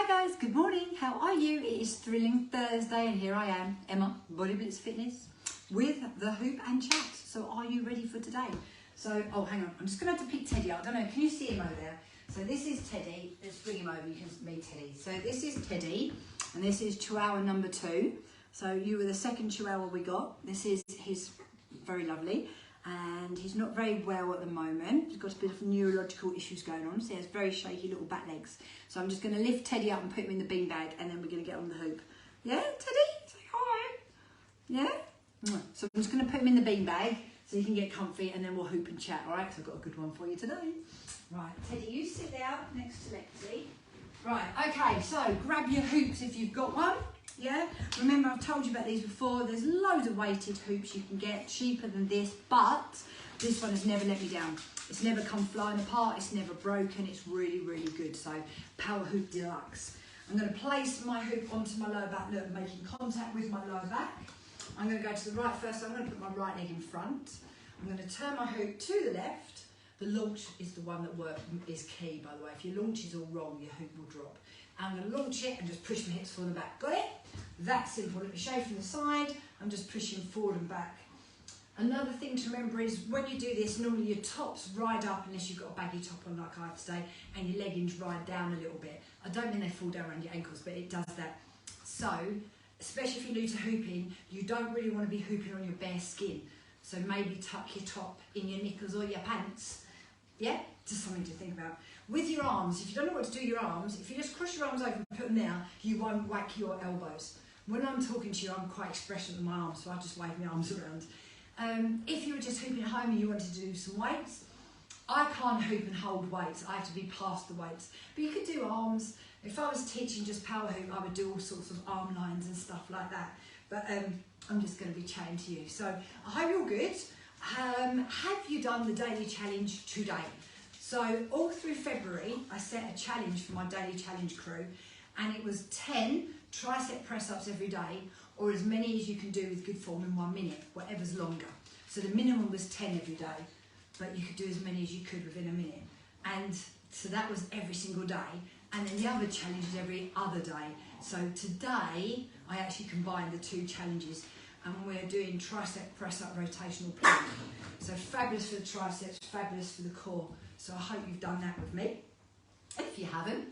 Hi guys, good morning. How are you? It is Thrilling Thursday and here I am, Emma, Body Blitz Fitness, with the hoop and chat. So are you ready for today? So, oh hang on, I'm just going to have to pick Teddy up. I don't know, can you see him over there? So this is Teddy. Let's bring him over, you can meet Teddy. So this is Teddy and this is Chihuahua number 2. So you were the second Chihuahua we got. This is his, very lovely. And he's not very well at the moment. He's got a bit of neurological issues going on, so he has very shaky little back legs. So I'm just going to lift Teddy up and put him in the beanbag, and then we're going to get on the hoop. Yeah, Teddy? Say hi. Yeah? So I'm just going to put him in the beanbag so he can get comfy, and then we'll hoop and chat, all right? So I've got a good one for you today. Right, Teddy, you sit down next to Lexi. Right, okay, so grab your hoops if you've got one. Yeah, remember I've told you about these before. There's loads of weighted hoops you can get cheaper than this, but this one has never let me down. It's never come flying apart, it's never broken, it's really, really good. So Power Hoop Deluxe. I'm going to place my hoop onto my lower back, look, making contact with my lower back. I'm going to go to the right first, so I'm going to put my right leg in front. I'm going to turn my hoop to the left. The launch is the one that is key, by the way. If your launch is all wrong, your hoop will drop. I'm going to launch it and just push my hips forward and back. Got it? That's simple. Let me show you from the side. I'm just pushing forward and back. Another thing to remember is when you do this, normally your tops ride up unless you've got a baggy top on like I have today, and your leggings ride down a little bit. I don't mean they fall down around your ankles, but it does that. So, especially if you're new to hooping, you don't really want to be hooping on your bare skin. So maybe tuck your top in your knickers or your pants. Yeah, just something to think about. With your arms, if you don't know what to do with your arms, if you just cross your arms over and put them there, you won't whack your elbows. When I'm talking to you, I'm quite expressive with my arms, so I just wave my arms around. If you were just hooping at home and you wanted to do some weights, I can't hoop and hold weights. I have to be past the weights. But you could do arms. If I was teaching just power hoop, I would do all sorts of arm lines and stuff like that. But I'm just going to be chatting to you. So I hope you're good. Have you done the daily challenge today? So all through February, I set a challenge for my daily challenge crew, and it was 10 tricep press-ups every day, or as many as you can do with good form in 1 minute, whatever's longer. So the minimum was 10 every day, but you could do as many as you could within a minute. And so that was every single day. And then the other challenge is every other day. So today, I actually combined the 2 challenges, and we're doing tricep press-up rotational plank. So fabulous for the triceps, fabulous for the core. So I hope you've done that with me. If you haven't,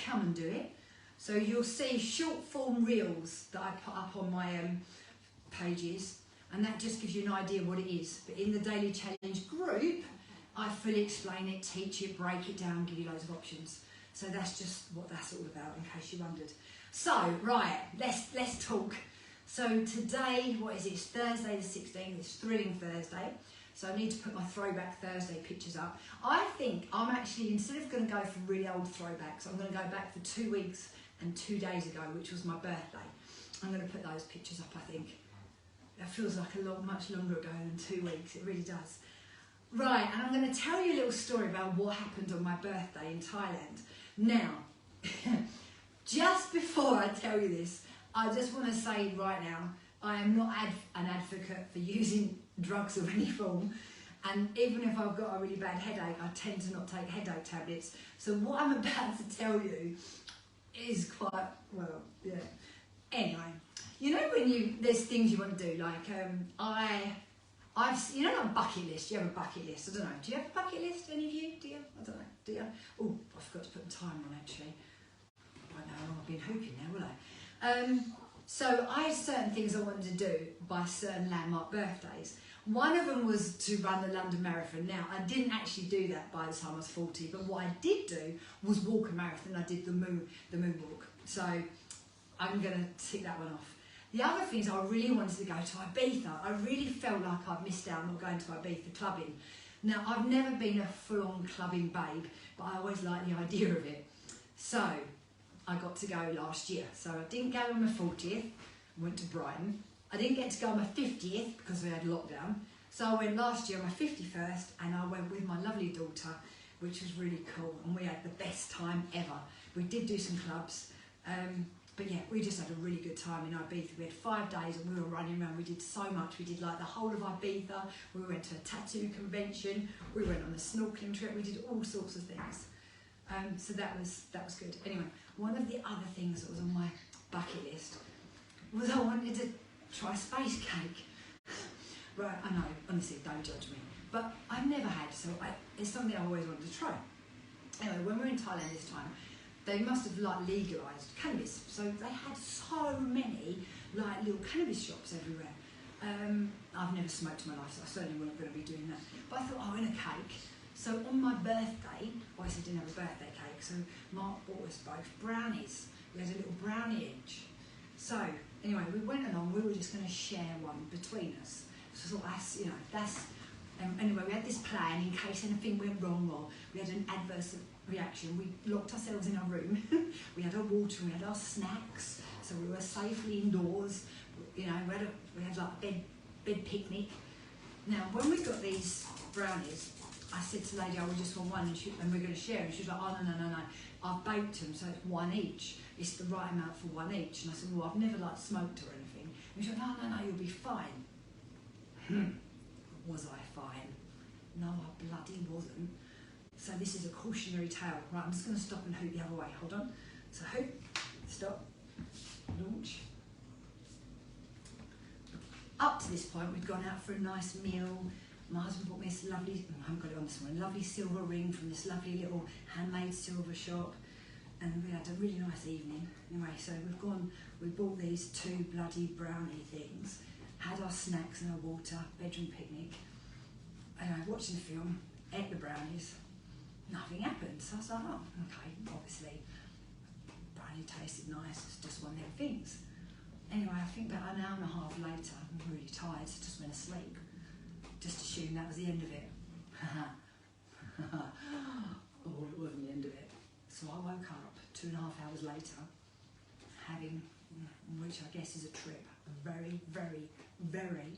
come and do it. So you'll see short form reels that I put up on my pages, and that just gives you an idea what it is. But in the Daily Challenge group, I fully explain it, teach it, break it down, give you loads of options. So that's just what that's all about, in case you wondered. So, right, let's talk. So today, what is it? It's Thursday the 16th, it's Thrilling Thursday. So I need to put my Throwback Thursday pictures up. I think I'm actually, instead of going to go for really old throwbacks, I'm going to go back for 2 weeks and 2 days ago, which was my birthday. I'm going to put those pictures up, I think. That feels like much longer ago than 2 weeks, it really does. Right, and I'm going to tell you a little story about what happened on my birthday in Thailand. Now, just before I tell you this, I just want to say right now, I am not an advocate for using drugs of any form, and even if I've got a really bad headache, I tend to not take headache tablets. So what I'm about to tell you is quite, well, yeah. Anyway, you know when there's things you want to do, like I've, you know, like a bucket list. You have a bucket list. I don't know. Do you have a bucket list? Any of you? Do you? I don't know. Do you? Oh, I forgot to put the time on actually. I don't know how long I've been hooping now, will I? So I had certain things I wanted to do by certain landmark birthdays. One of them was to run the London Marathon. Now, I didn't actually do that by the time I was 40, but what I did do was walk a marathon. I did the moonwalk. So I'm going to tick that one off. The other things, I really wanted to go to Ibiza. I really felt like I'd missed out not going to Ibiza clubbing. Now, I've never been a full-on clubbing babe, but I always liked the idea of it. So I got to go last year. So I didn't go on my 40th, I went to Brighton. I didn't get to go on my 50th because we had lockdown. So I went last year on my 51st, and I went with my lovely daughter, which was really cool, and we had the best time ever. We did do some clubs, but yeah, we just had a really good time in Ibiza. We had 5 days and we were running around. We did so much. We did like the whole of Ibiza. We went to a tattoo convention. We went on a snorkeling trip. We did all sorts of things. So that was good. Anyway, one of the other things that was on my bucket list was I wanted to try space cake. Right, I know, honestly, don't judge me. But I've never had, so it's something I've always wanted to try. Anyway, when we were in Thailand this time, they must have like legalised cannabis. So they had so many like little cannabis shops everywhere. I've never smoked in my life, so I certainly wasn't going to be doing that. But I thought, oh, in a cake. So on my birthday, obviously didn't have a birthday cake, so Mark bought us both brownies. We had a little brownie each. So anyway, we went along, we were just going to share one between us. So I thought, anyway, we had this plan in case anything went wrong or we had an adverse reaction. We locked ourselves in our room. We had our water, we had our snacks, so we were safely indoors. We had like a bed picnic. Now, when we got these brownies, I said to the lady, we just want one and we're going to share. And she was like, oh, no. I've baked them, so it's one each. It's the right amount for one each. And I said, well, I've never like smoked or anything. And she went, no, you'll be fine. Was I fine? No, I bloody wasn't. So this is a cautionary tale. Right, I'm just going to stop and hoot the other way. Hold on. So hoot, stop, launch. Up to this point, we'd gone out for a nice meal. My husband bought me this lovely, I haven't got it on this one, lovely silver ring from this lovely little handmade silver shop. And we had a really nice evening. Anyway, so we bought these two bloody brownie things, had our snacks and our water, bedroom picnic. And I watched the film, ate the brownies, nothing happened. So I was like, oh, okay, obviously, brownie tasted nice, it's just one of them things. Anyway, I think about an hour and a half later, I'm really tired, so just went to sleep. Just assumed that was the end of it. Oh, it wasn't the end of it. So I woke up 2.5 hours later, having, which I guess is a trip, a very, very, very,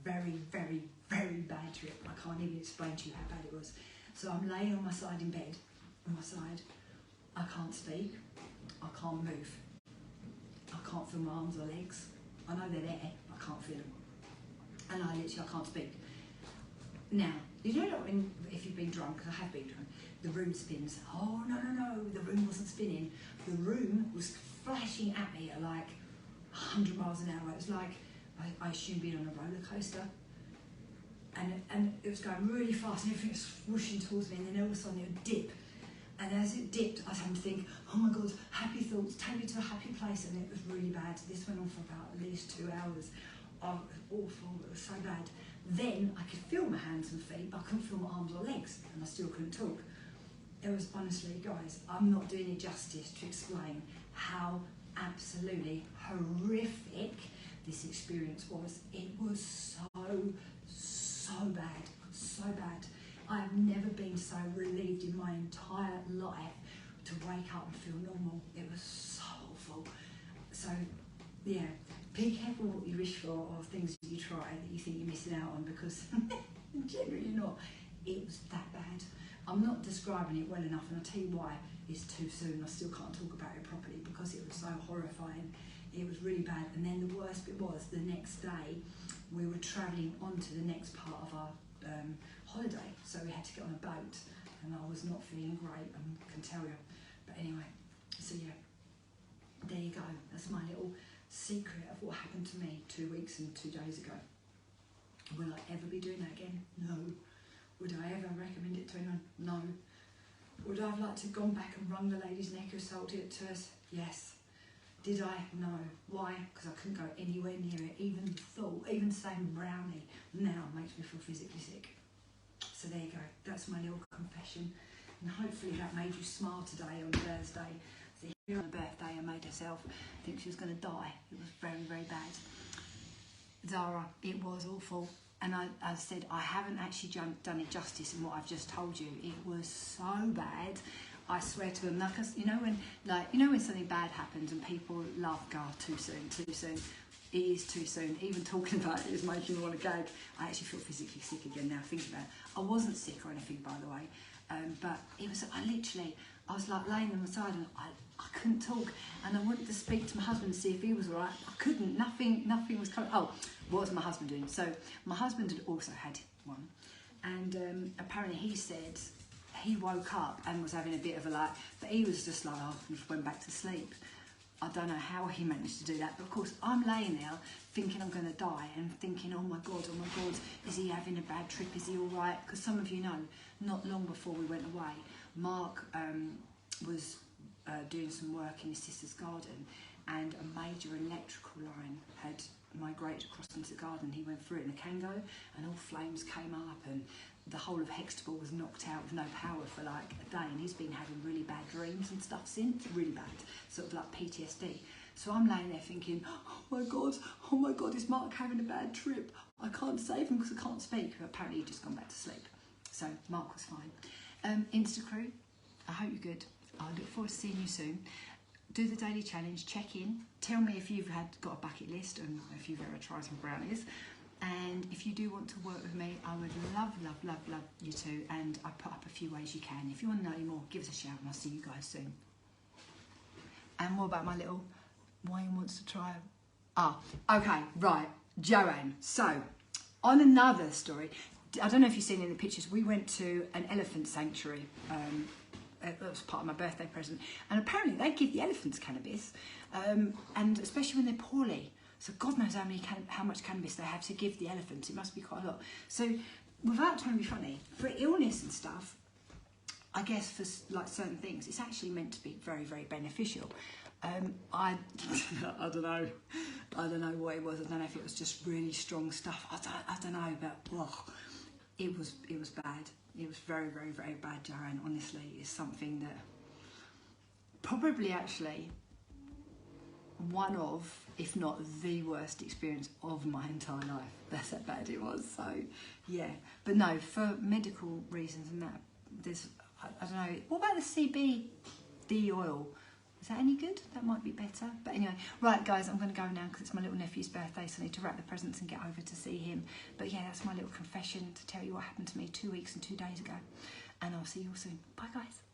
very, very, very bad trip. I can't even explain to you how bad it was. So I'm laying on my side in bed, on my side. I can't speak, I can't move. I can't feel my arms or legs. I know they're there, I can't feel them. And I can't speak. Now, you know when, if you've been drunk, I have been drunk, the room spins. Oh, no, the room wasn't spinning. The room was flashing at me at like 100 miles an hour. It was like, I assume being on a roller coaster. And it was going really fast and everything was whooshing towards me, and then all of a sudden it would dip. And as it dipped, I was having to think, oh my God, happy thoughts, take me to a happy place. And it was really bad. This went on for about at least 2 hours. Oh, it was awful, it was so bad. Then I could feel my hands and feet, but I couldn't feel my arms or legs, and I still couldn't talk. It was, honestly, guys, I'm not doing it justice to explain how absolutely horrific this experience was. It was so bad, so bad. I have never been so relieved in my entire life to wake up and feel normal. It was so awful. So, yeah, be careful what you wish for or things that you try that you think you're missing out on, because generally not. It was that bad. I'm not describing it well enough, and I'll tell you why. It's too soon. I still can't talk about it properly because it was so horrifying. It was really bad. And then the worst bit was the next day we were travelling on to the next part of our holiday, so we had to get on a boat, and I was not feeling great, I can tell you. But anyway, so yeah, there you go. That's my little secret of what happened to me 2 weeks and 2 days ago. Will I ever be doing that again? No. Would I ever recommend it to anyone? No. Would I have liked to have gone back and wrung the lady's neck who sold it to us? Yes. Did I? No. Why? Because I couldn't go anywhere near it. Even the thought, even saying brownie now makes me feel physically sick. So there you go. That's my little confession. And hopefully that made you smile today on Thursday. So here on her birthday, I made herself think she was going to die. It was very, very bad. Zara, it was awful. And I said, I haven't actually done it justice in what I've just told you. It was so bad. I swear to them, you know when something bad happens and people laugh, go, too soon. It is too soon. Even talking about it is making me want to gag. I actually feel physically sick again now thinking about it. I wasn't sick or anything, by the way, but it was. I was like laying on the side and I couldn't talk, and I wanted to speak to my husband to see if he was all right. I couldn't. Nothing was coming. Oh, what was my husband doing? So my husband had also had one, and apparently he said he woke up and was having a bit of a like, but he was just like, oh, and just went back to sleep. I don't know how he managed to do that, but of course I'm laying there thinking I'm going to die and thinking, oh my God, is he having a bad trip? Is he all right? Because some of you know, not long before we went away, Mark was doing some work in his sister's garden, and a major electrical line had migrated across into the garden. He went through it in a Kango, and all flames came up, and the whole of Hextable was knocked out with no power for like a day, and he's been having really bad dreams and stuff since, really bad, sort of like PTSD. So I'm laying there thinking, oh my God, is Mark having a bad trip? I can't save him because I can't speak. But apparently he'd just gone back to sleep. So Mark was fine. Instacrew, I hope you're good. I look forward to seeing you soon. Do the daily challenge, check in, tell me if you've got a bucket list and if you've ever tried some brownies. And if you do want to work with me, I would love you to. And I put up a few ways you can. If you want to know any more, give us a shout and I'll see you guys soon. And what about my little Wayne wants to try? Okay, right, Joanne. So, on another story, I don't know if you've seen in the pictures, we went to an elephant sanctuary. That was part of my birthday present. And apparently they give the elephants cannabis, and especially when they're poorly. So God knows how much cannabis they have to give the elephants. It must be quite a lot. So without trying to be funny, for illness and stuff, I guess for like certain things, it's actually meant to be very, very beneficial. I don't know. I don't know what it was. I don't know if it was just really strong stuff. I don't know, but it was bad. It was very, very, very bad, Joanne. Honestly, it's something that probably actually one of, if not the worst experience of my entire life. That's how bad it was. So, yeah. But no, for medical reasons and that, there's, I don't know. What about the CBD oil? Is that any good? That might be better. But anyway, right, guys, I'm going to go now because it's my little nephew's birthday, so I need to wrap the presents and get over to see him. But yeah, that's my little confession to tell you what happened to me 2 weeks and 2 days ago. And I'll see you all soon. Bye, guys.